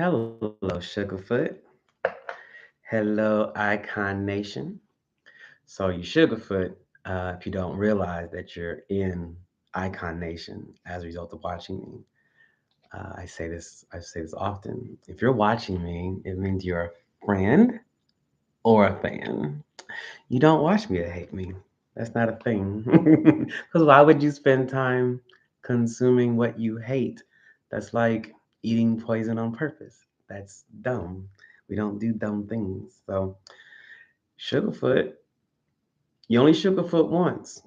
Hello, Sugarfoot. Hello, Icon Nation. So, you Sugarfoot, if you don't realize that you're in Icon Nation as a result of watching me, I say this often. If you're watching me, it means you're a friend or a fan. You don't watch me to hate me. That's not a thing. Because why would you spend time consuming what you hate? That's like eating poison on purpose. That's dumb. We don't do dumb things. So, Sugarfoot, you only Sugarfoot once.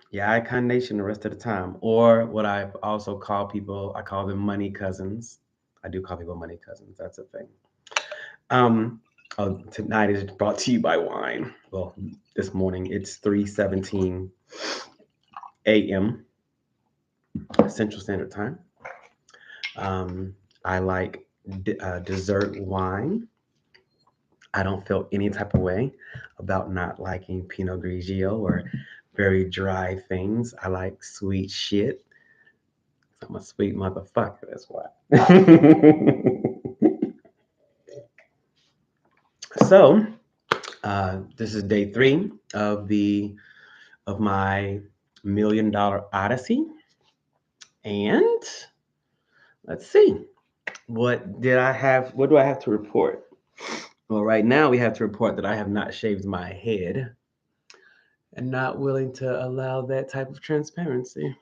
Yeah, Icon Nation the rest of the time. Or what I also call people, I call them money cousins. I do call people money cousins. That's a thing. Um, Tonight is brought to you by wine. Well, this morning it's 3:17 a.m. Central Standard Time. Um, I like dessert wine. I don't feel any type of way about not liking Pinot Grigio or very dry things. I like sweet shit. I'm a sweet motherfucker. That's why. So this is day three of my $1 million Odyssey, and let's see. What do I have to report? Well, right now we have to report that I have not shaved my head and not willing to allow that type of transparency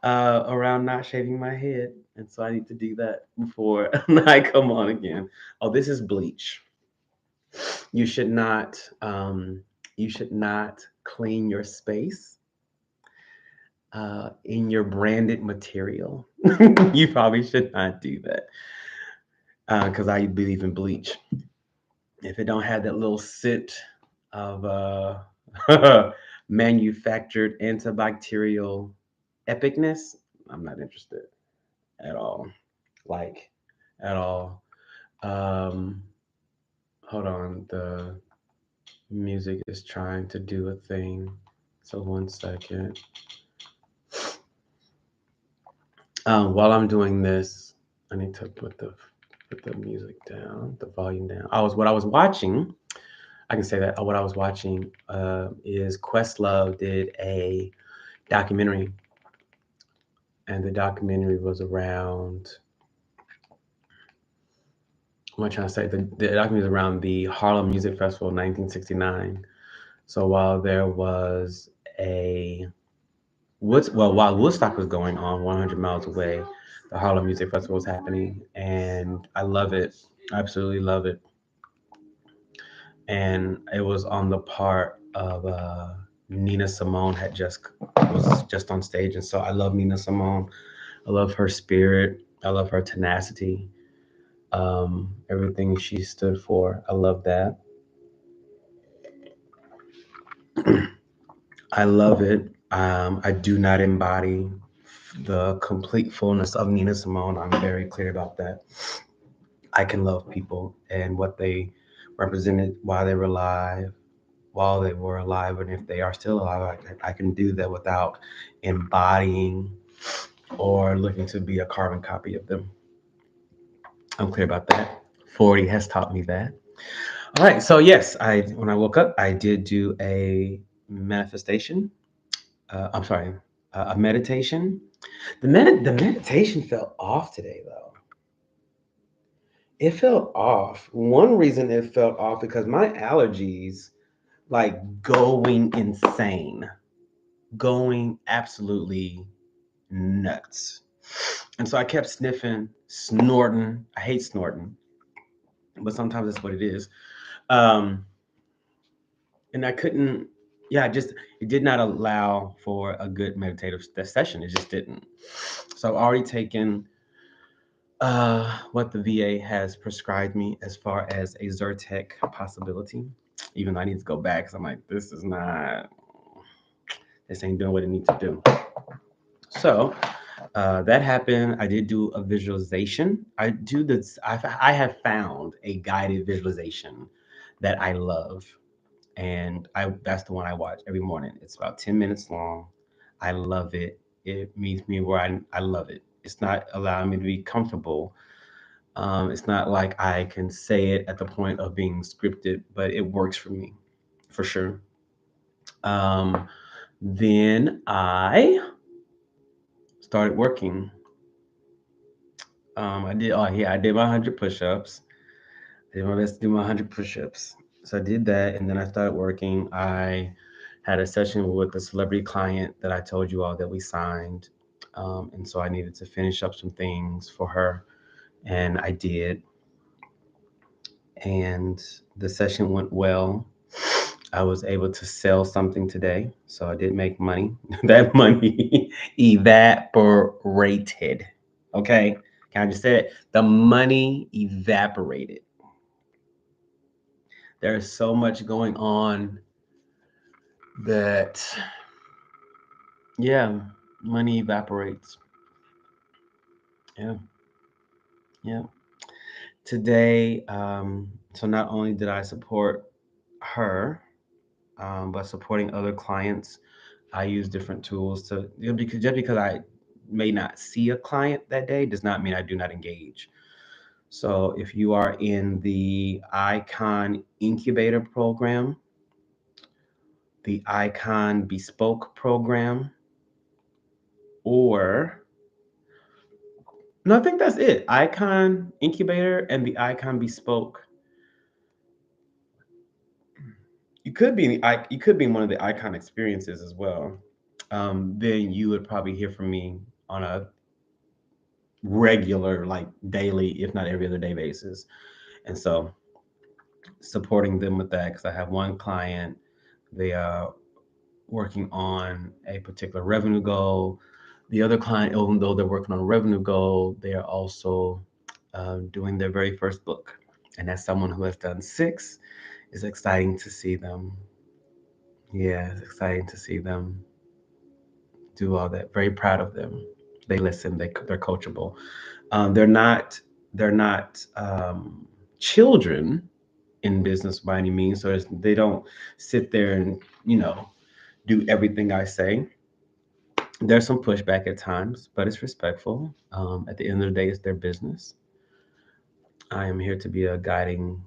around not shaving my head. And so I need to do that before I come on again. Oh, this is bleach. You should not you should not clean your space in your branded material. You probably should not do that because I believe in bleach. If it don't have that little scent of manufactured antibacterial epicness, I'm not interested at all. Like at all. Um, Hold on, the music is trying to do a thing. So 1 second. While I'm doing this, I need to put the music down, the volume down. I was watching. I can say that what I was watching is Questlove did a documentary, and the documentary was around. What am I trying to say? The documentary was around the Harlem Music Festival in 1969. So while there was a while Woodstock was going on 100 miles away, the Harlem Music Festival was happening, and I love it. I absolutely love it. And it was on the part of Nina Simone was just on stage, and so I love Nina Simone. I love her spirit. I love her tenacity. Everything she stood for. I love that. I love it. I do not embody the complete fullness of Nina Simone. I'm very clear about that. I can love people and what they represented while they were alive, and if they are still alive, I can do that without embodying or looking to be a carbon copy of them. I'm clear about that. 40 has taught me that. All right, so yes, I when I woke up, I did do a manifestation. I'm sorry, a meditation. The meditation felt off today, though. It felt off. One reason it felt off because my allergies like going insane, going absolutely nuts. And so I kept sniffing, snorting. I hate snorting, but sometimes that's what it is. Um, and I couldn't, yeah, it did not allow for a good meditative session. It just didn't. So I've already taken what the VA has prescribed me as far as a Zyrtec possibility. Even though I need to go back because I'm like, this ain't doing what it needs to do. So that happened. I did do a visualization. I have found a guided visualization that I love, and I that's the one I watch every morning. It's about 10 minutes long. I love it. It meets me where I love it. It's not allowing me to be comfortable, It's not like I can say it at the point of being scripted, but it works for me, for sure. Um, then I started working. I did. Oh yeah, I did my 100 push-ups. I did my best to do my 100 push-ups. So I did that, and then I started working. I had a session with a celebrity client that I told you all that we signed, and so I needed to finish up some things for her, and I did. And the session went well. I was able to sell something today, so I did make money. That money evaporated. Okay, can I just say it? The money evaporated. There's so much going on that, yeah, money evaporates. Yeah, yeah. Today, so not only did I support her, but supporting other clients, I use different tools to, because just because I may not see a client that day does not mean I do not engage. So if you are in the Icon Incubator program, the Icon Bespoke program, or no, I think that's it. Icon Incubator and the Icon Bespoke. You could be in you could be in one of the Icon experiences as well. Then you would probably hear from me on a regular, like daily, if not every other day basis. And so supporting them with that, because I have one client, they are working on a particular revenue goal. The other client, even though they're working on a revenue goal, they are also doing their very first book. And as someone who has done six, it's exciting to see them. Yeah, it's exciting to see them do all that. Very proud of them. They listen. They're coachable. They're not children in business by any means. So they don't sit there and do everything I say. There's some pushback at times, but it's respectful. At the end of the day, it's their business. I am here to be a guiding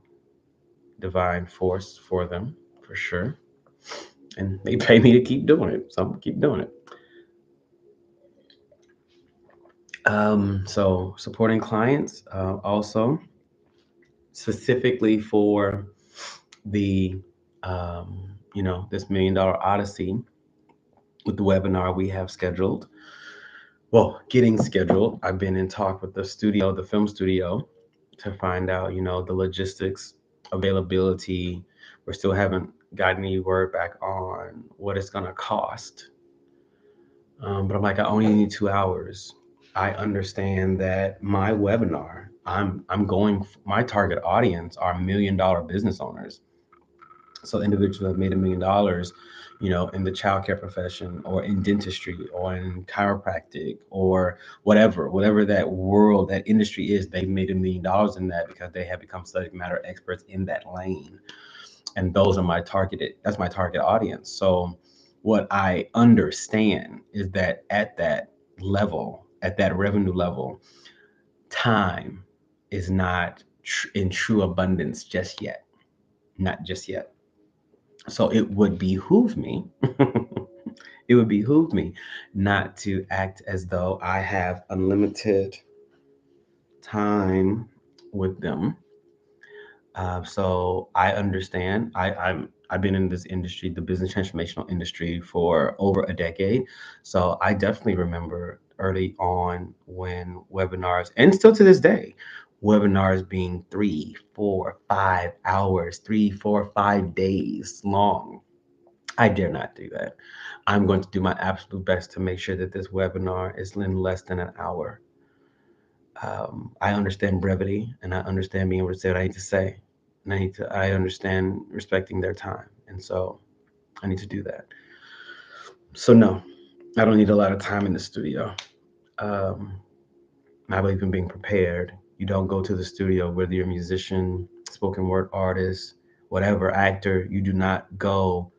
divine force for them, for sure. And they pay me to keep doing it, so I'm gonna keep doing it. So supporting clients, also specifically for the this $1 million Odyssey with the webinar we have scheduled. Well, getting scheduled. I've been in talk with the studio, the film studio, to find out, the logistics, availability. We still haven't gotten any word back on what it's gonna cost. But I'm like, I only need 2 hours. I understand that my webinar, I'm going. My target audience are $1 million business owners. So individuals who have made $1 million, in the childcare profession or in dentistry or in chiropractic or whatever that world, that industry is, they've made $1 million in that because they have become subject matter experts in that lane. And that's my target audience. So what I understand is that at that level, at that revenue level, time is not in true abundance just yet, not just yet. So it would behoove me, it would behoove me not to act as though I have unlimited time with them. So I understand. I've been in this industry, the business transformational industry, for over a decade. So I definitely remember early on when webinars, and still to this day, webinars being 3, 4, 5 hours, 3, 4, 5 days long. I dare not do that. I'm going to do my absolute best to make sure that this webinar is in less than an hour. I understand brevity, and I understand being able to say what I need to say. And I understand respecting their time. And so I need to do that. So no, I don't need a lot of time in the studio. Um, I believe in being prepared. You don't go to the studio, whether you're a musician, spoken word artist, whatever, actor, you do not go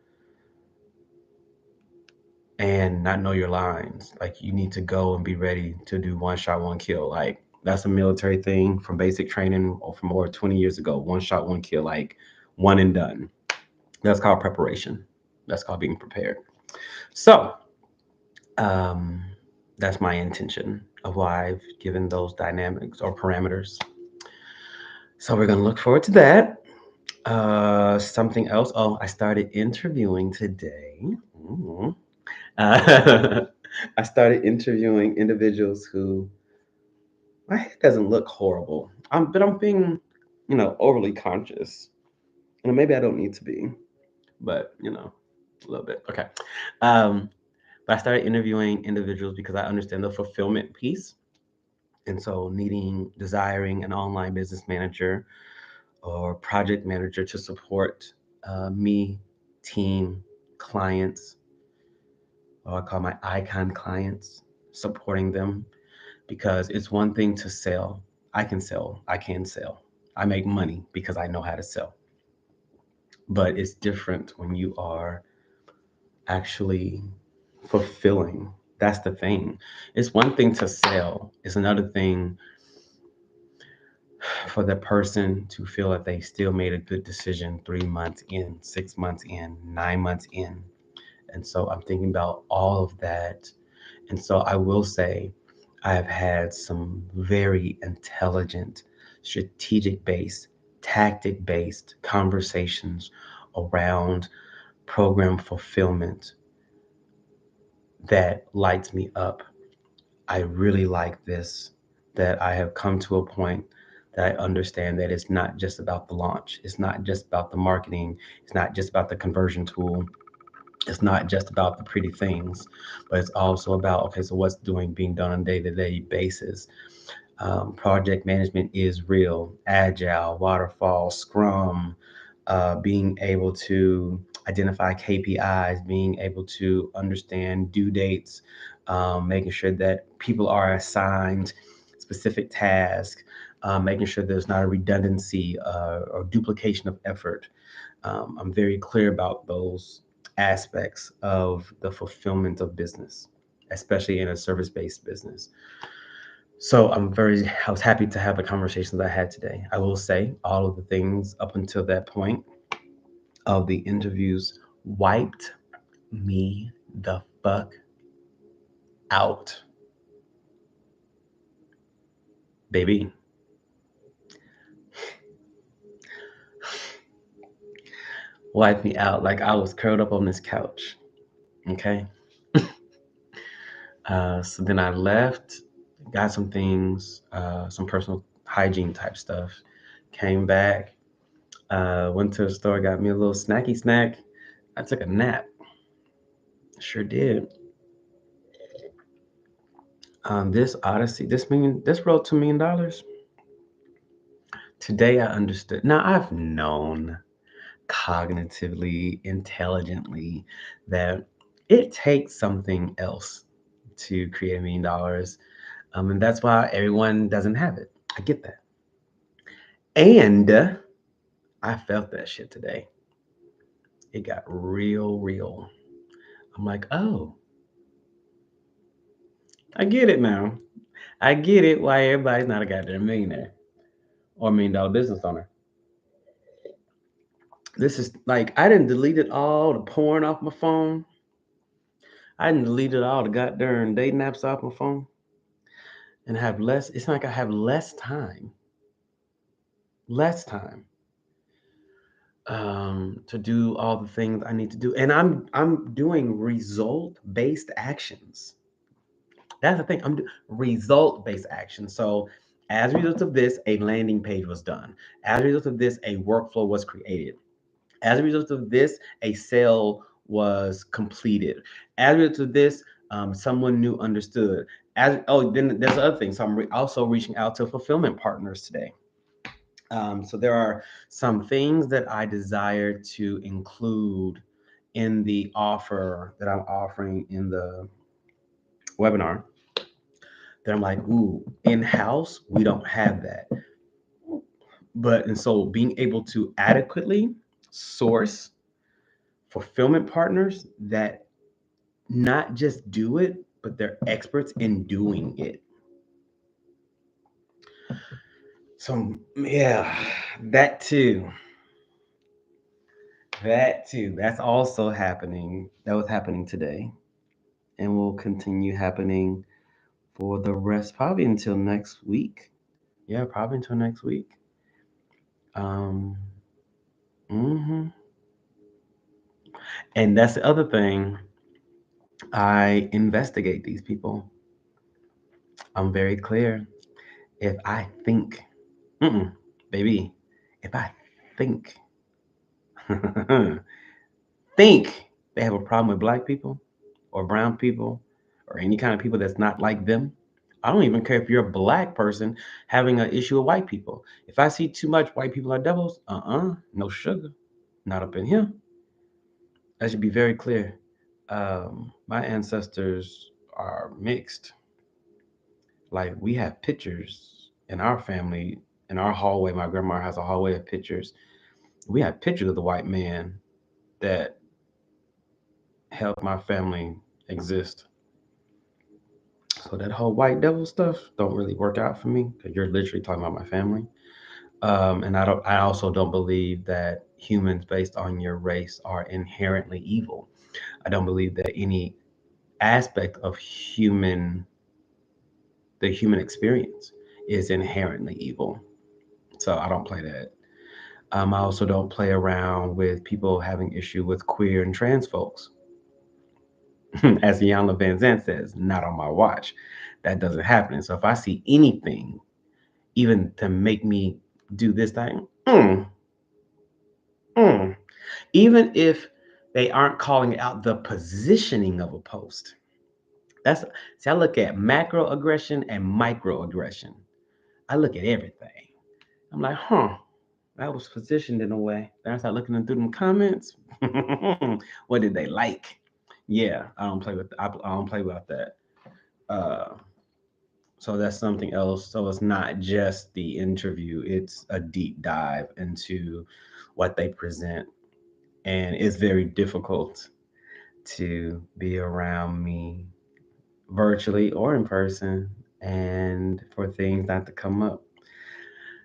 and not know your lines. Like, you need to go and be ready to do one shot, one kill. Like, That's a military thing from basic training or from over 20 years ago. One shot, one kill, like one and done. That's called preparation. That's called being prepared. So, um, that's my intention of why I've given those dynamics or parameters. So, we're going to look forward to that. Something else. Oh, I started interviewing today. Mhm. I started interviewing individuals who my head doesn't look horrible. But I'm being, overly conscious. And maybe I don't need to be, but a little bit. Okay. Um, but I started interviewing individuals because I understand the fulfillment piece. And so desiring an online business manager or project manager to support me, team, clients, or I call my icon clients, supporting them because it's one thing to sell. I can sell. I can sell. I make money because I know how to sell. But it's different when you are actually fulfilling. That's the thing. It's one thing to sell. It's another thing for the person to feel that they still made a good decision 3 months in, 6 months in, 9 months in. And so I'm thinking about all of that. And so I will say I have had some very intelligent, strategic based, tactic based conversations around program fulfillment that lights me up. I really like this, that I have come to a point that I understand that it's not just about the launch, it's not just about the marketing, it's not just about the conversion tool, it's not just about the pretty things, but it's also about okay, so what's being done on a day-to-day basis. Project management is real, agile, waterfall, scrum, being able to identify KPIs, being able to understand due dates, making sure that people are assigned specific tasks, making sure there's not a redundancy or duplication of effort. I'm very clear about those aspects of the fulfillment of business, especially in a service based business. So I was happy to have the conversations I had today. I will say all of the things up until that point of the interviews wiped me the fuck out, baby. Wiped me out like I was curled up on this couch. Okay. So then I left, got some things, some personal hygiene type stuff, came back, went to the store, got me a little snacky snack. I took a nap. Sure did. This Odyssey, this road $2 million. Today I understood. Now I've known cognitively, intelligently that it takes something else to create $1 million. And that's why everyone doesn't have it. I get that. And I felt that shit today. It got real, real. I'm like, oh, I get it now. I get it why everybody's not a goddamn millionaire or $1 million business owner. This is like I didn't delete all the porn off my phone. I didn't deleted all the goddamn dating apps off my phone and have less. It's like I have less time to do all the things I need to do, and I'm doing result based actions. That's the thing. I'm doing result based actions. So, as a result of this, a landing page was done. As a result of this, a workflow was created. As a result of this, a sale was completed. As a result of this, someone new understood. Then there's other things. So I'm also reaching out to fulfillment partners today. So there are some things that I desire to include in the offer that I'm offering in the webinar. That I'm like, ooh, in house we don't have that. But and so being able to adequately source fulfillment partners that not just do it, but they're experts in doing it. So yeah, that too. That too. That's also happening. That was happening today, and will continue happening for the rest, probably until next week. Yeah, probably until next week. Um, hmm And that's the other thing. I investigate these people. I'm very clear. If I think, mm-mm, baby, if I think, think they have a problem with black people or brown people or any kind of people that's not like them, I don't even care if you're a black person having an issue with white people. If I see too much white people are devils, no sugar, not up in here. I should be very clear. My ancestors are mixed. Like we have pictures in our family, in our hallway. My grandma has a hallway of pictures. We have pictures of the white man that helped my family exist. So that whole white devil stuff don't really work out for me because you're literally talking about my family. And I don't. I also don't believe that humans based on your race are inherently evil. I don't believe that any aspect of the human experience is inherently evil. So I don't play that. I also don't play around with people having issue with queer and trans folks. As Iyanla Van Zant says, not on my watch. That doesn't happen. So if I see anything, even to make me do this thing, mm, even if they aren't calling out the positioning of a post, that's see, I look at macroaggression and microaggression. I look at everything. I'm like, that was positioned in a way. Then I start looking through them comments. What did they like? Yeah, I don't play about that. Uh, so that's something else. So it's not just the interview; it's a deep dive into what they present, and it's very difficult to be around me virtually or in person, and for things not to come up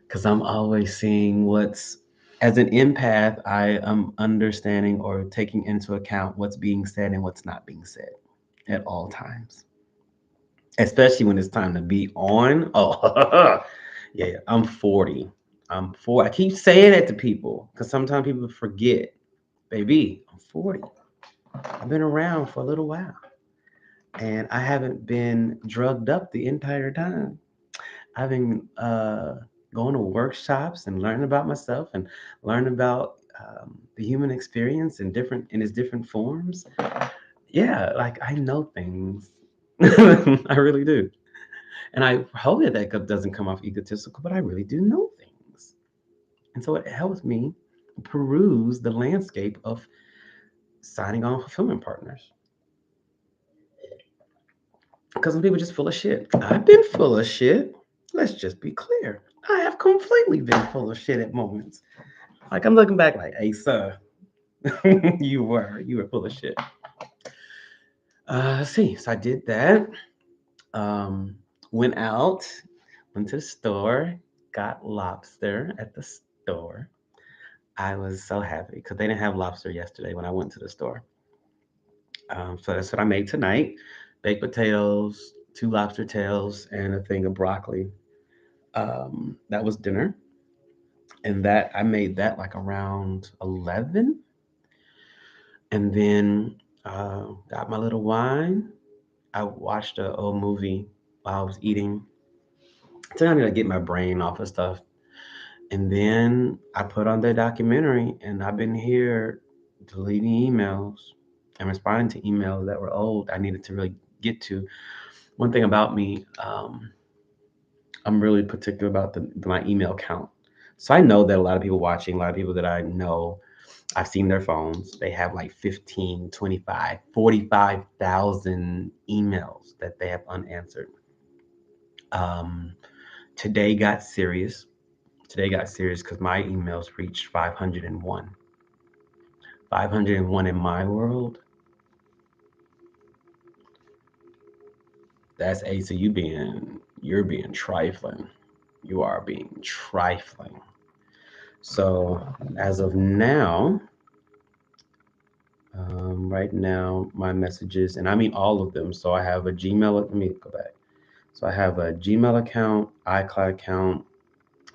because I'm always seeing what's as an empath, I am understanding or taking into account what's being said and what's not being said at all times, especially when it's time to be on. Oh, yeah, I'm 40. I'm 4. I keep saying it to people because sometimes people forget. Baby, I'm 40. I've been around for a little while and I haven't been drugged up the entire time. I've been going to workshops and learning about myself and learning about the human experience in its different forms. Yeah, like I know things. I really do, and I hope that doesn't come off egotistical, but I really do know things, and so it helps me peruse the landscape of signing on fulfillment partners. Because some people just full of shit. I've been full of shit. Let's just be clear. I have completely been full of shit at moments. Like I'm looking back, like, hey, sir, you were full of shit. Let's see. So I did that. Um, went out, went to the store, got lobster at the store. I was so happy because they didn't have lobster yesterday when I went to the store. So that's what I made tonight: baked potatoes, two lobster tails, and a thing of broccoli. That was dinner, and that I made that like around 11, and then got my little wine. I watched an old movie while I was eating. So I need to get my brain off of stuff. And then I put on the documentary, and I've been here deleting emails and responding to emails that were old. I needed to really get to. One thing about me, I'm really particular about my email count. So I know that a lot of people watching, a lot of people that I know, I've seen their phones. They have like 15, 25, 45,000 emails that they have unanswered. Um, today got serious. Today got serious because my emails reached 501. 501 in my world, that's A. So you're being trifling. you are being trifling. So as of now, right now, my messages, and I mean all of them. So I have a Gmail. Let me go back. So I have a Gmail account, iCloud account.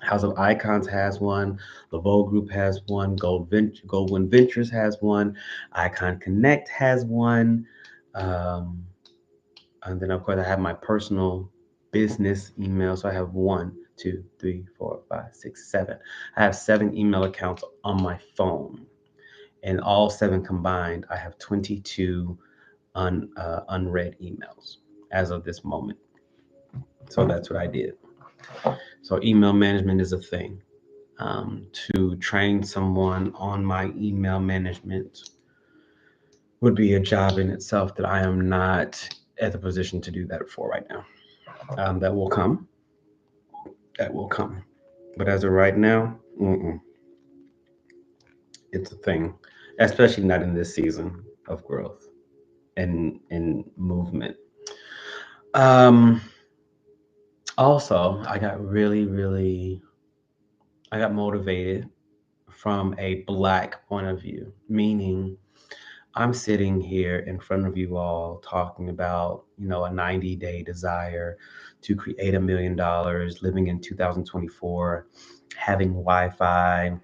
House of Icons has one. Leveaux Group has one. Goldwyn Ventures has one. Icon Connect has one. Um, and then, of course, I have my personal business email. So I have one, two, three, four, five, six, seven. I have seven email accounts on my phone. And all seven combined, I have 22 unread emails as of this moment. So that's what I did. So email management is a thing. To train someone on my email management would be a job in itself that I am not at the position to do that for right now. That will come. That will come. But as of right now, it's a thing, especially not in this season of growth and movement. Um, Also, I got motivated from a black point of view, meaning I'm sitting here in front of you all talking about, a 90-day desire to create $1 million, living in 2024, having Wi-Fi,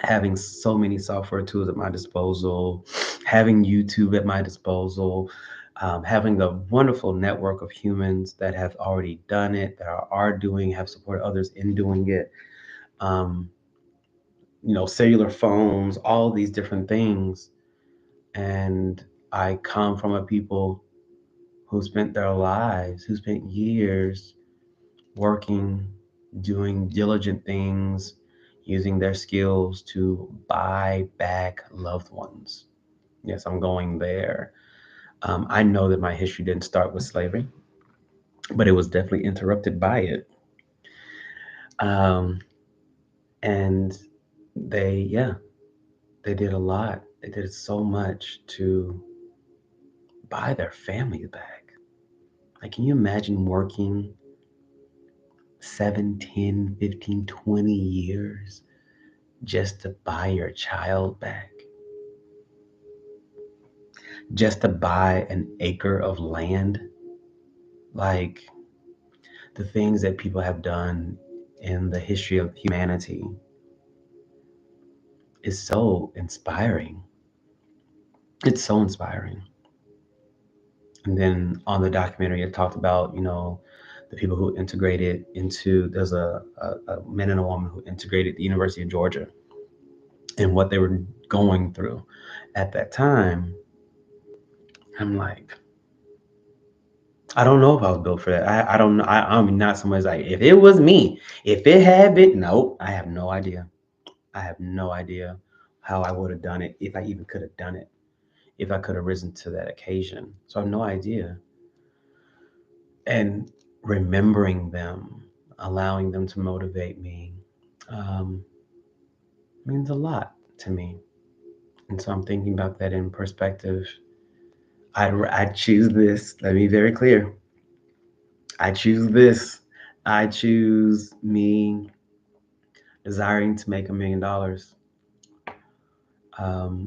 having so many software tools at my disposal, having YouTube at my disposal, having a wonderful network of humans that have already done it, that are doing, have supported others in doing it. Um, Cellular phones, all these different things. And I come from a people who spent their lives, who spent years working, doing diligent things, using their skills to buy back loved ones. Yes, I'm going there. I know that my history didn't start with slavery, but it was definitely interrupted by it. Um, and yeah, they did a lot. They did so much to buy their families back. Like, can you imagine working 7, 10, 15, 20 years just to buy your child back? Just to buy an acre of land? Like, the things that people have done in the history of humanity is so inspiring. It's so inspiring. And then on the documentary, it talked about, the people who integrated into, there's a man and a woman who integrated the University of Georgia and what they were going through at that time. I'm like, I don't know if I was built for that. I don't know. I'm not somebody's like, if it was me, if it had been, nope, I have no idea. I have no idea how I would have done it, if I even could have done it, if I could have risen to that occasion. So I have no idea. And remembering them, allowing them to motivate me, um, means a lot to me. And so I'm thinking about that in perspective. I choose this. Let me be very clear. I choose this. I choose me desiring to make $1 million,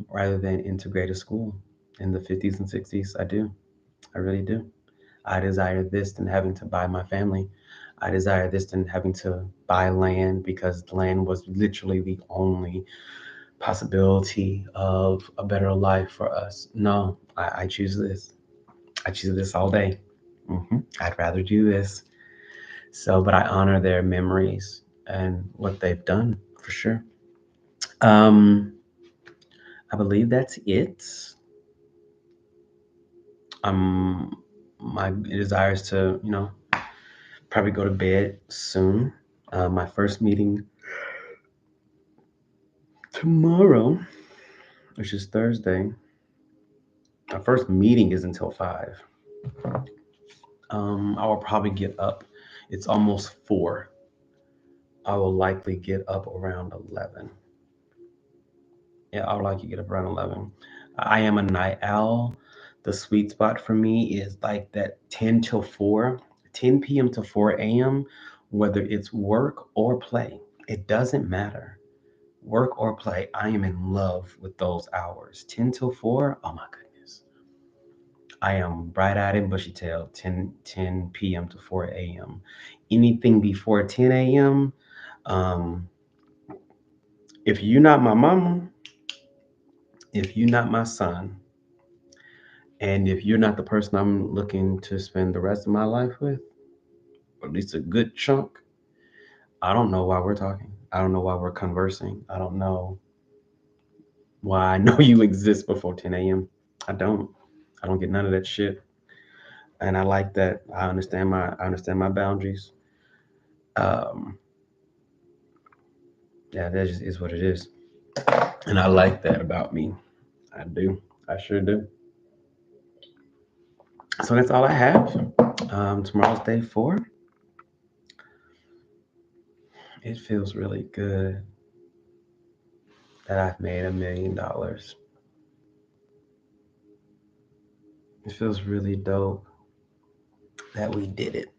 rather than integrate a school in the 50s and 60s. I do. I really do. I desire this than having to buy my family. I desire this than having to buy land, because land was literally the only possibility of a better life for us. No, I choose this. I choose this all day. I'd rather do this. So, but I honor their memories and what they've done for sure. Um, I believe that's it. Um, my desire is to, probably go to bed soon. My first meeting tomorrow, which is Thursday. My first meeting is until 5. I will probably get up. It's almost 4. I will likely get up around 11. Yeah, I would like to get up around 11. I am a night owl. The sweet spot for me is like that 10 till 4, 10 p.m. to 4 a.m. whether it's work or play. It doesn't matter. Work or play, I am in love with those hours. 10 till 4, oh my goodness. I am bright eyed and bushy tailed, 10 p.m. to 4 a.m. Anything before 10 a.m., um, if you're not my mama, if you're not my son, and if you're not the person I'm looking to spend the rest of my life with, or at least a good chunk, I don't know why we're talking. I don't know why we're conversing. I don't know why I know you exist before 10 a.m. I don't. I don't get none of that shit. And I like that. I understand my boundaries. Um, yeah, that just is what it is. And I like that about me. I do. I sure do. So that's all I have. Tomorrow's day 4. It feels really good that I've made $1 million. It feels really dope that we did it.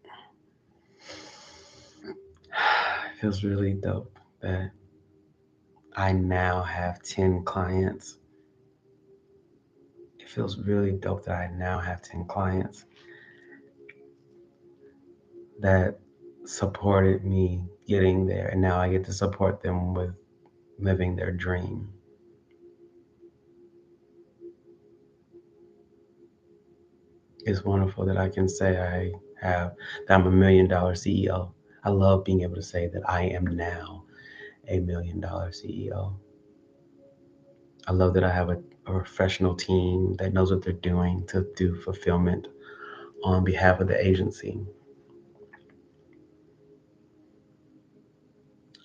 It feels really dope that I now have 10 clients. It feels really dope that I now have 10 clients that supported me getting there, and now I get to support them with living their dream. It's wonderful that I can say that I'm $1 million CEO. I love being able to say that I am now $1 million CEO. I love that I have a professional team that knows what they're doing to do fulfillment on behalf of the agency.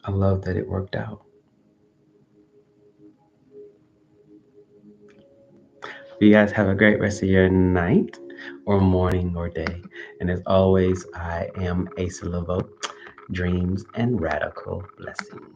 I love that it worked out. You guys have a great rest of your night or morning or day. And as always, I am Asa Leveaux. Dreams and radical blessings.